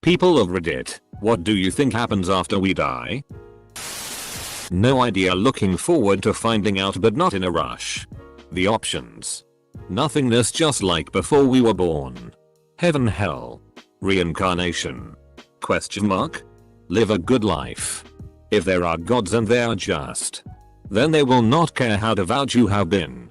People of Reddit, what do you think happens after we die? No idea, looking forward to finding out but not in a rush. The options. Nothingness just like before we were born. Heaven, hell. Reincarnation. Question mark? Live a good life. If there are gods and they are just, then they will not care how devout you have been,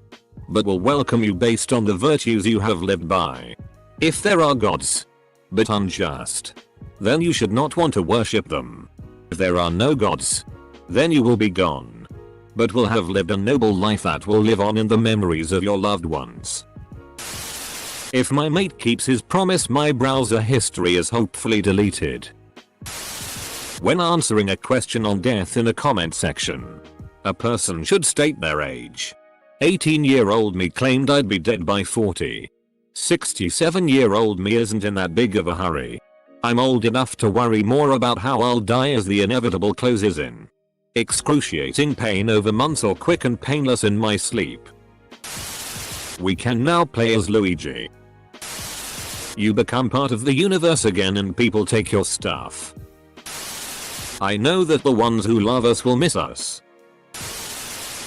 but will welcome you based on the virtues you have lived by. If there are gods, but unjust, then you should not want to worship them. If there are no gods, then you will be gone, but will have lived a noble life that will live on in the memories of your loved ones. If my mate keeps his promise, my browser history is hopefully deleted. When answering a question on death in a comment section, a person should state their age. 18-year-old me claimed I'd be dead by 40. 67-year-old me isn't in that big of a hurry. I'm old enough to worry more about how I'll die as the inevitable closes in. Excruciating pain over months or quick and painless in my sleep. We can now play as Luigi. You become part of the universe again and people take your stuff. I know that the ones who love us will miss us.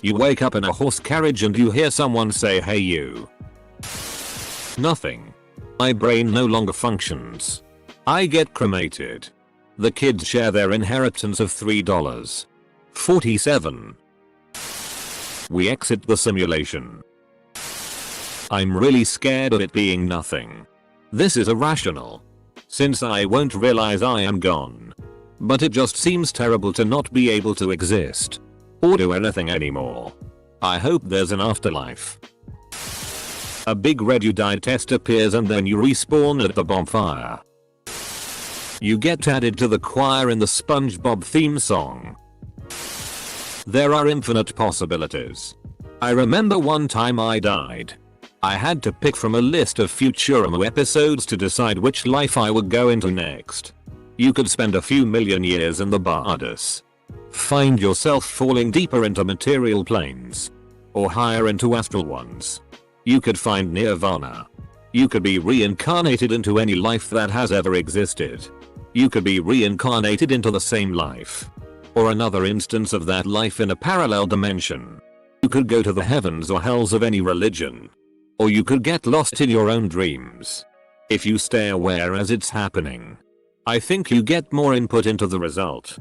You wake up in a horse carriage and you hear someone say, "Hey you." Nothing. My brain no longer functions. I get cremated. The kids share their inheritance of $3.47. We exit the simulation. I'm really scared of it being nothing. This is irrational, since I won't realize I am gone. But it just seems terrible to not be able to exist or do anything anymore. I hope there's an afterlife. A big red "you died" test appears and then you respawn at the bonfire. You get added to the choir in the SpongeBob theme song. There are infinite possibilities. I remember one time I died. I had to pick from a list of Futurama episodes to decide which life I would go into next. You could spend a few million years in the Bardas, find yourself falling deeper into material planes, or higher into astral ones. You could find nirvana. You could be reincarnated into any life that has ever existed. You could be reincarnated into the same life, or another instance of that life in a parallel dimension. You could go to the heavens or hells of any religion, or you could get lost in your own dreams. If you stay aware as it's happening, I think you get more input into the result.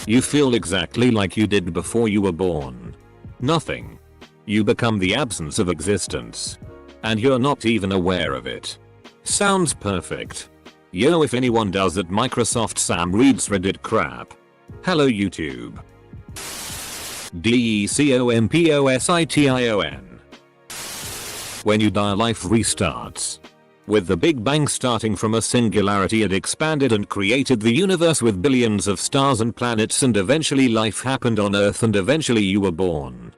You feel exactly like you did before you were born. Nothing. You become the absence of existence, and you're not even aware of it. Sounds perfect. Yo, if anyone does that, Microsoft Sam reads Reddit crap. Hello YouTube. DECOMPOSITION. When you die, life restarts. With the Big Bang starting from a singularity, it expanded and created the universe with billions of stars and planets, and eventually life happened on Earth, and eventually you were born.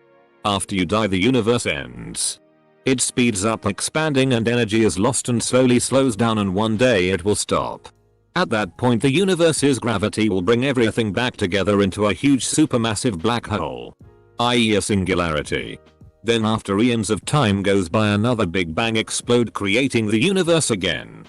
After you die, the universe ends. It speeds up expanding and energy is lost and slowly slows down, and one day it will stop. At that point, the universe's gravity will bring everything back together into a huge supermassive black hole, i.e. a singularity. Then after eons of time goes by, another Big Bang explode, creating the universe again.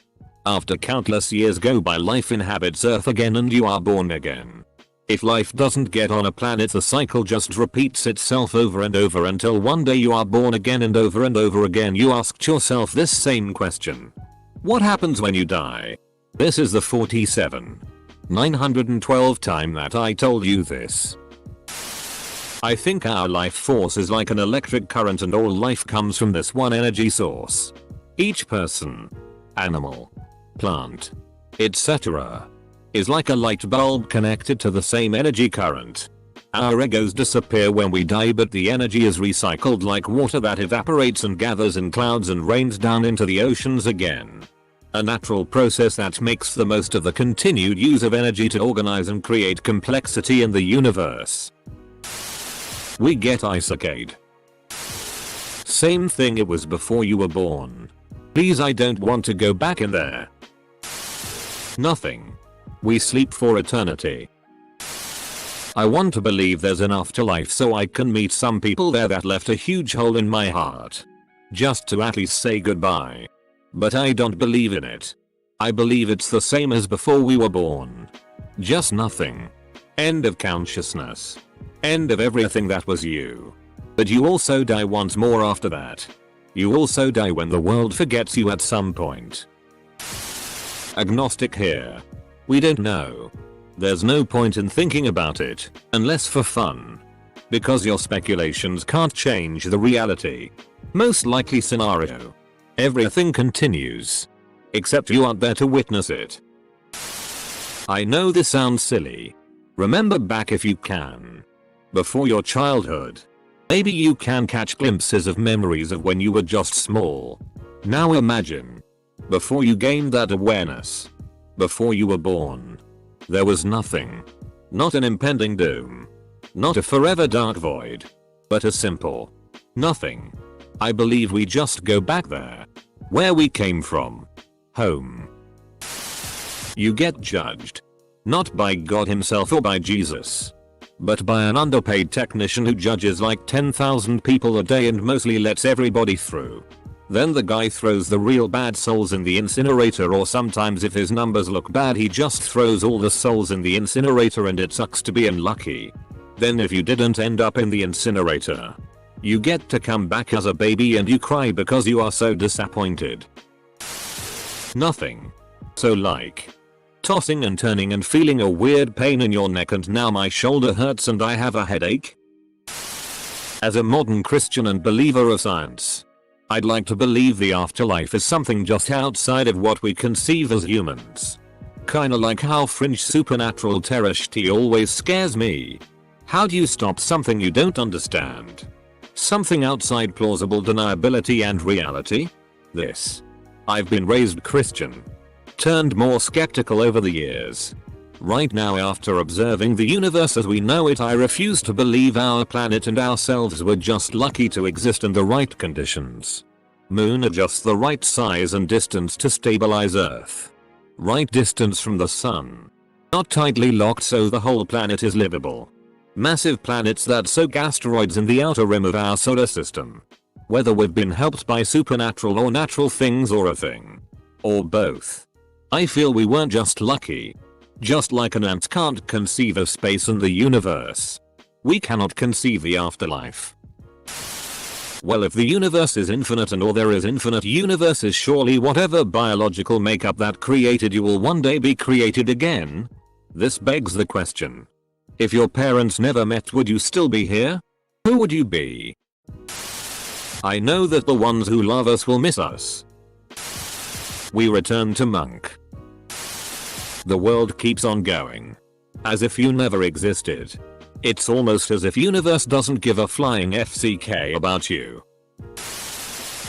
After countless years go by, life inhabits Earth again and you are born again. If life doesn't get on a planet, the cycle just repeats itself over and over until one day you are born again, and over again you asked yourself this same question. What happens when you die? This is the 47,912 time that I told you this. I think our life force is like an electric current, and all life comes from this one energy source. Each person, animal, plant, etc. is like a light bulb connected to the same energy current. Our egos disappear when we die, but the energy is recycled like water that evaporates and gathers in clouds and rains down into the oceans again. A natural process that makes the most of the continued use of energy to organize and create complexity in the universe. We get Icicade. Same thing, it was before you were born. Please, I don't want to go back in there. Nothing. We sleep for eternity. I want to believe there's an afterlife so I can meet some people there that left a huge hole in my heart. Just to at least say goodbye. But I don't believe in it. I believe it's the same as before we were born. Just nothing. End of consciousness. End of everything that was you. But you also die once more after that. You also die when the world forgets you at some point. Agnostic here. We don't know. There's no point in thinking about it, unless for fun. Because your speculations can't change the reality. Most likely scenario. Everything continues. Except you aren't there to witness it. I know this sounds silly. Remember back if you can. Before your childhood. Maybe you can catch glimpses of memories of when you were just small. Now imagine. Before you gained that awareness. Before you were born. There was nothing. Not an impending doom. Not a forever dark void. But a simple nothing. I believe we just go back there. Where we came from. Home. You get judged. Not by God himself or by Jesus. But by an underpaid technician who judges like 10,000 people a day and mostly lets everybody through. Then the guy throws the real bad souls in the incinerator, or sometimes if his numbers look bad he just throws all the souls in the incinerator and it sucks to be unlucky. Then if you didn't end up in the incinerator, you get to come back as a baby and you cry because you are so disappointed. Nothing. So like tossing and turning and feeling a weird pain in your neck and now my shoulder hurts and I have a headache. As a modern Christian and believer of science, I'd like to believe the afterlife is something just outside of what we conceive as humans. Kinda like how fringe supernatural terrestriality always scares me. How do you stop something you don't understand? Something outside plausible deniability and reality? This. I've been raised Christian. Turned more skeptical over the years. Right now, after observing the universe as we know it, I refuse to believe our planet and ourselves were just lucky to exist in the right conditions. Moon are just the right size and distance to stabilize Earth. Right distance from the sun. Not tightly locked so the whole planet is livable. Massive planets that soak asteroids in the outer rim of our solar system. Whether we've been helped by supernatural or natural things or a thing. Or both. I feel we weren't just lucky. Just like an ant can't conceive of space and the universe. We cannot conceive the afterlife. Well, if the universe is infinite and or there is infinite universes, surely whatever biological makeup that created you will one day be created again? This begs the question. If your parents never met, would you still be here? Who would you be? I know that the ones who love us will miss us. We return to Monk. The world keeps on going. As if you never existed. It's almost as if universe doesn't give a flying FCK about you.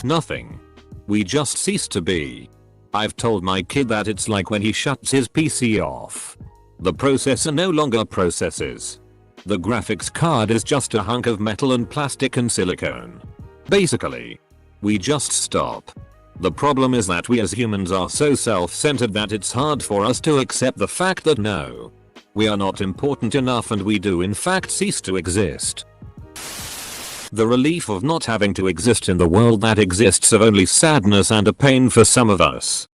Nothing. We just cease to be. I've told my kid that it's like when he shuts his PC off. The processor no longer processes. The graphics card is just a hunk of metal and plastic and silicone. Basically. We just stop. The problem is that we as humans are so self-centered that it's hard for us to accept the fact that no, we are not important enough and we do in fact cease to exist. The relief of not having to exist in the world that exists of only sadness and a pain for some of us.